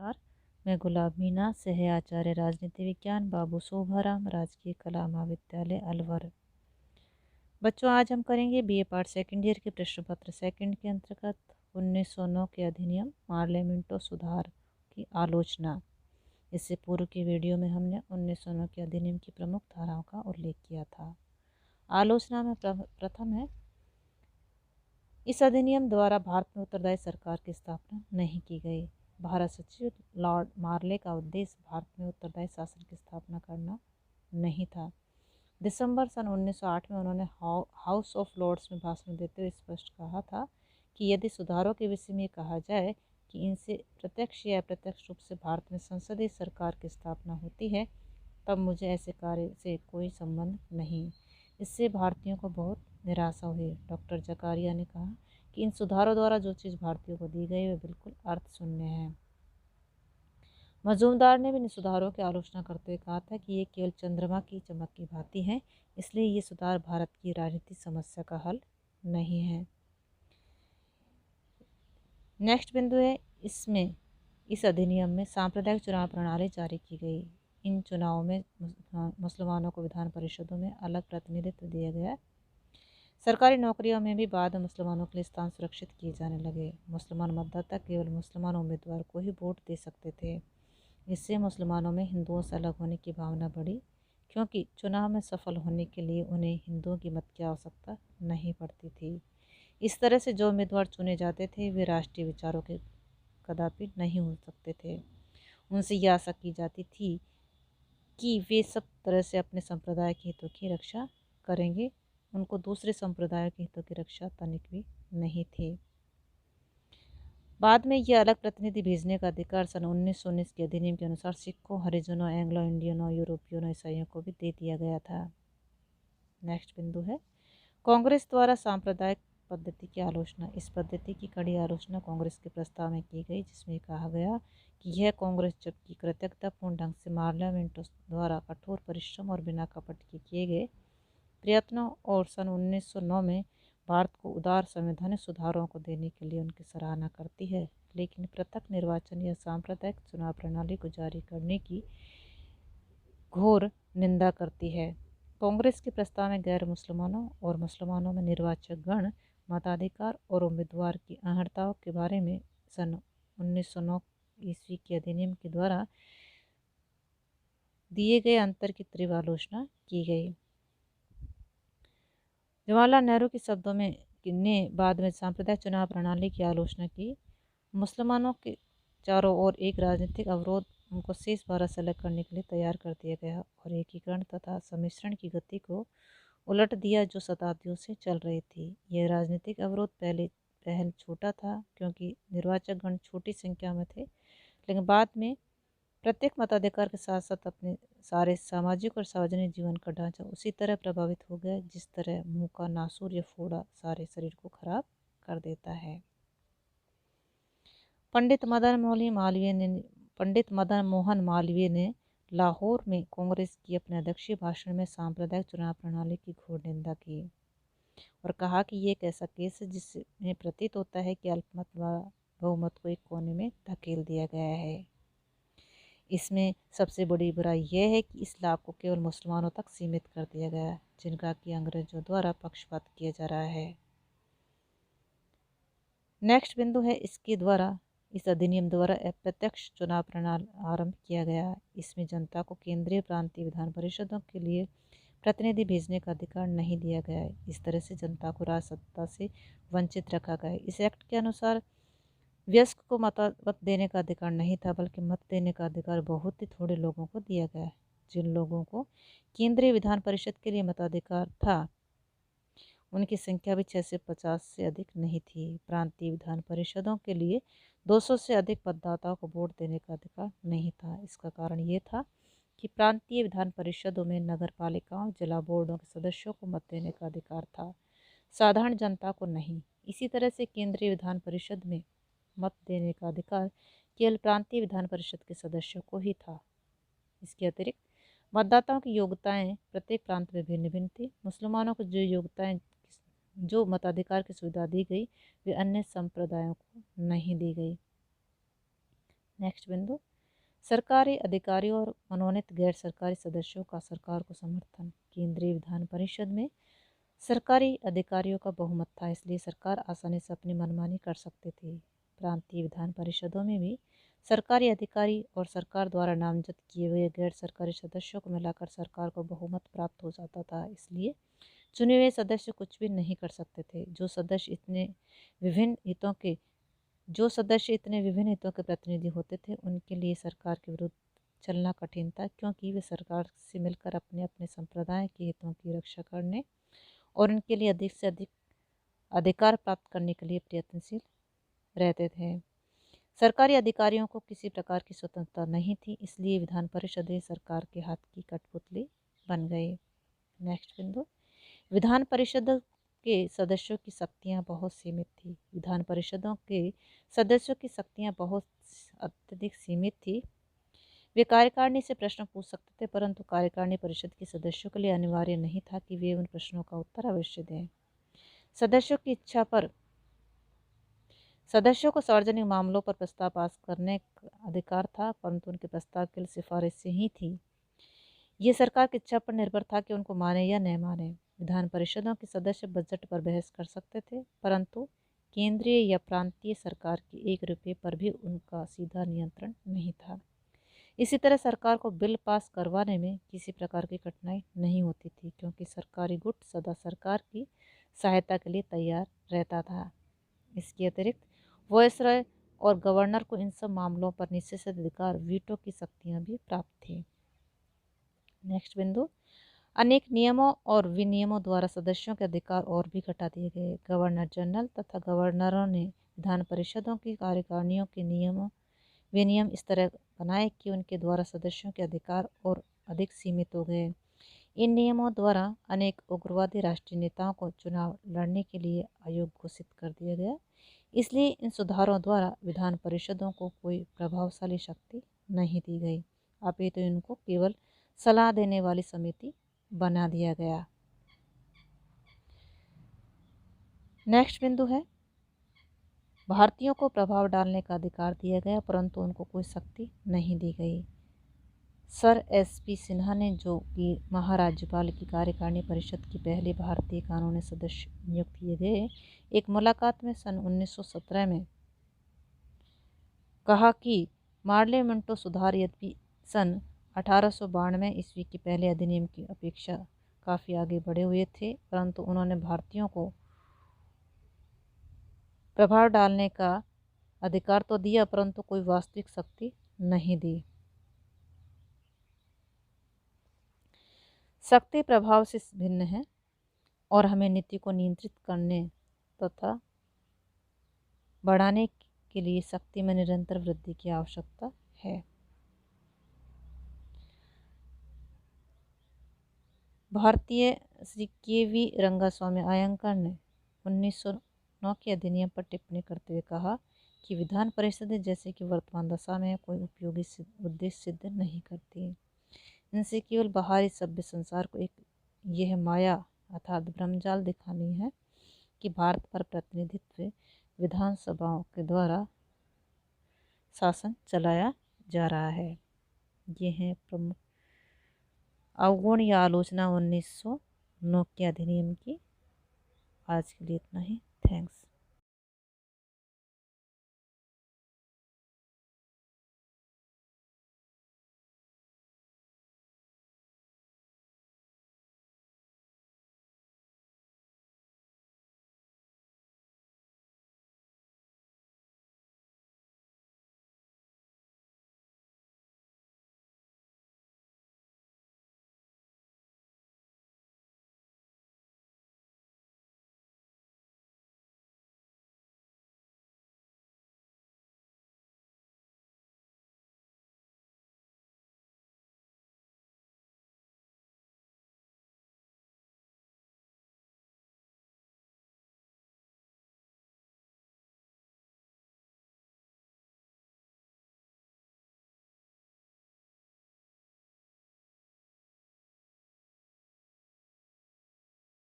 नमस्कार। मैं गुलाब मीना सह आचार्य राजनीति विज्ञान बाबू शोभाराम राजकीय कला महाविद्यालय अलवर। बच्चों, आज हम करेंगे बीए पार्ट सेकंड ईयर के प्रश्न पत्र सेकंड के अंतर्गत 1909 के अधिनियम पार्लियामेंटो सुधार की आलोचना। इससे पूर्व की वीडियो में हमने 1909 के अधिनियम की प्रमुख धाराओं का उल्लेख किया था। आलोचना में प्रथम है, इस अधिनियम द्वारा भारत में उत्तरदायी सरकार की स्थापना नहीं की गई। भारत सचिव लॉर्ड मार्ले का उद्देश्य भारत में उत्तरदायी शासन की स्थापना करना नहीं था। दिसंबर सन 1908 में उन्होंने हाउस ऑफ लॉर्ड्स में भाषण देते हुए स्पष्ट कहा था कि यदि सुधारों के विषय में कहा जाए कि इनसे प्रत्यक्ष या अप्रत्यक्ष रूप से भारत में संसदीय सरकार की स्थापना होती है, तब मुझे ऐसे कार्य से कोई संबंध नहीं। इससे भारतीयों को बहुत निराशा हुई। डॉक्टर जकारिया ने कहा कि इन सुधारों द्वारा जो चीज़ भारतीयों को दी गई वे बिल्कुल अर्थ शून्य है। मजूमदार ने भी इन सुधारों की आलोचना करते हुए कहा था कि ये केवल चंद्रमा की चमक की भांति हैं, इसलिए ये सुधार भारत की राजनीतिक समस्या का हल नहीं है। नेक्स्ट बिंदु है, इस अधिनियम में सांप्रदायिक चुनाव प्रणाली जारी की गई। इन चुनावों में मुसलमानों को विधान परिषदों में अलग प्रतिनिधित्व दिया गया। सरकारी नौकरियों में भी बाद में मुसलमानों के लिए स्थान सुरक्षित किए जाने लगे। मुसलमान मतदाता केवल मुसलमान उम्मीदवार को ही वोट दे सकते थे। इससे मुसलमानों में हिंदुओं से अलग होने की भावना बढ़ी, क्योंकि चुनाव में सफल होने के लिए उन्हें हिंदुओं की मत की आवश्यकता नहीं पड़ती थी। इस तरह से जो उम्मीदवार चुने जाते थे वे राष्ट्रीय विचारों के कदापि नहीं हो सकते थे। उनसे यह आशा की जाती थी कि वे सब तरह से अपने संप्रदाय के हितों की रक्षा करेंगे। उनको दूसरे संप्रदायों के हितों की रक्षा तनिक भी नहीं थी। बाद में यह अलग प्रतिनिधि भेजने का अधिकार सन 1919 के अधिनियम के अनुसार सिखों, हरिजनों, एंग्लो इंडियनों, यूरोपियनों, ईसाइयों को भी दे दिया गया था। नेक्स्ट बिंदु है, कांग्रेस द्वारा सांप्रदायिक पद्धति की आलोचना। इस पद्धति की कड़ी आलोचना कांग्रेस के प्रस्ताव में की गई, जिसमें कहा गया कि यह कांग्रेस जबकि कृतज्ञतापूर्ण ढंग से पार्लियामेंट द्वारा कठोर परिश्रम और बिना कपट के किए गए प्रयत्नों और सन 1909 में भारत को उदार संवैधानिक सुधारों को देने के लिए उनकी सराहना करती है, लेकिन पृथक निर्वाचन या सांप्रदायिक चुनाव प्रणाली को जारी करने की घोर निंदा करती है। कांग्रेस के प्रस्ताव में गैर मुसलमानों और मुसलमानों में निर्वाचक गण, मताधिकार और उम्मीदवार की अहर्ताओं के बारे में सन 1909 ईस्वी के अधिनियम के द्वारा दिए गए अंतर की तीव्र आलोचना की गई। जवाहरलाल नेहरू के शब्दों में ने बाद में सांप्रदायिक चुनाव प्रणाली की आलोचना की। मुसलमानों के चारों ओर एक राजनीतिक अवरोध उनको शेष भारत से अलग करने के लिए तैयार कर दिया गया और एकीकरण तथा सम्मिश्रण की गति को उलट दिया जो शताब्दियों से चल रही थी। यह राजनीतिक अवरोध पहल छोटा था, क्योंकि निर्वाचक गण छोटी संख्या में थे, लेकिन बाद में प्रत्येक मताधिकार के साथ साथ अपने सारे सामाजिक और सार्वजनिक जीवन का ढांचा उसी तरह प्रभावित हो गया जिस तरह मुंह का नासूर या फोड़ा सारे शरीर को खराब कर देता है। पंडित मदन मोहन मालवीय ने लाहौर में कांग्रेस की अपने अध्यक्षीय भाषण में सांप्रदायिक चुनाव प्रणाली की घोर निंदा की और कहा कि ये एक ऐसा केस है जिसमें प्रतीत होता है कि अल्पमत व बहुमत को एक कोने में धकेल दिया गया है। इसमें सबसे बड़ी बुराई यह है कि इस लाभ को केवल मुसलमानों तक सीमित कर दिया गया, जिनका कि अंग्रेजों द्वारा पक्षपात किया जा रहा है। नेक्स्ट बिंदु है, इस अधिनियम द्वारा अप्रत्यक्ष चुनाव प्रणाली आरंभ किया गया। इसमें जनता को केंद्रीय प्रांतीय विधान परिषदों के लिए प्रतिनिधि भेजने का अधिकार नहीं दिया गया है। इस तरह से जनता को राज सत्ता से वंचित रखा गया है। इस एक्ट के अनुसार वयस्क को मत देने का अधिकार नहीं था, बल्कि मत देने का अधिकार बहुत ही थोड़े लोगों को दिया गया। जिन लोगों को केंद्रीय विधान परिषद के लिए मताधिकार था, उनकी संख्या भी 6 से 50 से अधिक नहीं थी। प्रांतीय विधान परिषदों के लिए 200 से अधिक मतदाताओं को वोट देने का अधिकार नहीं था। इसका कारण ये था कि प्रांतीय विधान परिषदों में नगर पालिकाओं, जिला बोर्डों के सदस्यों को मत देने का अधिकार था, साधारण जनता को नहीं। इसी तरह से केंद्रीय विधान परिषद में मत देने का अधिकार केवल प्रांतीय विधान परिषद के सदस्यों को ही था। इसके अतिरिक्त मतदाताओं की योग्यताएं प्रत्येक प्रांत में भिन्न भिन्न थी। मुसलमानों को जो मताधिकार की सुविधा दी गई वे अन्य संप्रदायों को नहीं दी गई। नेक्स्ट बिंदु, सरकारी अधिकारियों और मनोनीत गैर सरकारी सदस्यों का सरकार को समर्थन। केंद्रीय विधान परिषद में सरकारी अधिकारियों का बहुमत था, इसलिए सरकार आसानी से अपनी मनमानी कर सकते थे। प्रांतीय विधान परिषदों में भी सरकारी अधिकारी और सरकार द्वारा नामजद किए हुए गैर सरकारी सदस्यों को मिलाकर सरकार को बहुमत प्राप्त हो जाता था, इसलिए चुने हुए सदस्य कुछ भी नहीं कर सकते थे। जो सदस्य इतने विभिन्न हितों के प्रतिनिधि होते थे, उनके लिए सरकार के विरुद्ध चलना कठिन था, क्योंकि वे सरकार से मिलकर अपने अपने संप्रदाय के हितों की रक्षा करने और उनके लिए अधिक से अधिक अधिकार प्राप्त करने के लिए प्रयत्नशील रहते थे। सरकारी अधिकारियों को किसी प्रकार की स्वतंत्रता नहीं थी, इसलिए विधान परिषदें सरकार के हाथ की कठपुतली बन गई। नेक्स्ट बिंदु, विधान परिषद के सदस्यों की शक्तियां बहुत सीमित थी। विधान परिषदों के सदस्यों की शक्तियां बहुत अत्यधिक सीमित थी। वे कार्यकारिणी से प्रश्न पूछ सकते थे, परंतु कार्यकारिणी परिषद के सदस्यों के लिए अनिवार्य नहीं था कि वे उन प्रश्नों का उत्तर अवश्य दें। सदस्यों की इच्छा पर सदस्यों को सार्वजनिक मामलों पर प्रस्ताव पास करने का अधिकार था, परंतु उनके प्रस्ताव के लिए सिफारिशें ही थी। ये सरकार की इच्छा पर निर्भर था कि उनको माने या न माने। विधान परिषदों के सदस्य बजट पर बहस कर सकते थे, परंतु केंद्रीय या प्रांतीय सरकार के 1 रुपये पर भी उनका सीधा नियंत्रण नहीं था। इसी तरह सरकार को बिल पास करवाने में किसी प्रकार की कठिनाई नहीं होती थी, क्योंकि सरकारी गुट सदा सरकार की सहायता के लिए तैयार रहता था। इसके अतिरिक्त वायसरॉय और गवर्नर को इन सब मामलों पर निषेध अधिकार, वीटो की शक्तियां भी प्राप्त थी। नेक्स्ट बिंदु, अनेक नियमों और विनियमों द्वारा सदस्यों के अधिकार और भी घटा दिए गए। गवर्नर जनरल तथा गवर्नरों ने विधान परिषदों की कार्यकारिणियों के विनियम इस तरह बनाए कि उनके द्वारा सदस्यों के अधिकार और अधिक सीमित हो गए। इन नियमों द्वारा अनेक उग्रवादी राष्ट्रीय नेताओं को चुनाव लड़ने के लिए अयोग्य घोषित कर दिया गया। इसलिए इन सुधारों द्वारा विधान परिषदों को कोई प्रभावशाली शक्ति नहीं दी गई, अपितु इनको केवल सलाह देने वाली समिति बना दिया गया। नेक्स्ट बिंदु है, भारतीयों को प्रभाव डालने का अधिकार दिया गया, परंतु उनको कोई शक्ति नहीं दी गई। Sir SP. सिन्हा ने, जो कि महाराज्यपाल की कार्यकारिणी परिषद की पहले भारतीय कानूनी सदस्य नियुक्त किए गए, एक मुलाकात में सन 1917 में कहा कि पार्लियामेंटो सुधार यद्यपि सन 1892 ईस्वी के पहले अधिनियम की अपेक्षा काफ़ी आगे बढ़े हुए थे, परंतु उन्होंने भारतीयों को प्रभाव डालने का अधिकार तो दिया, परंतु कोई वास्तविक शक्ति नहीं दी। शक्ति प्रभाव से भिन्न है और हमें नीति को नियंत्रित करने तथा बढ़ाने के लिए शक्ति में निरंतर वृद्धि की आवश्यकता है। भारतीय श्री के.वी. रंगास्वामी अयंगर ने 1909 के अधिनियम पर टिप्पणी करते हुए कहा कि विधान परिषदें जैसे कि वर्तमान दशा में कोई उपयोगी उद्देश्य सिद्ध नहीं करती। इनसे केवल बाहरी सभ्य संसार को एक यह माया अर्थात भ्रमजाल दिखानी है कि भारत पर प्रतिनिधित्व विधानसभाओं के द्वारा शासन चलाया जा रहा है। ये हैं प्रमुख अवगुण या आलोचना 1909 के अधिनियम की। आज के लिए इतना ही। थैंक्स।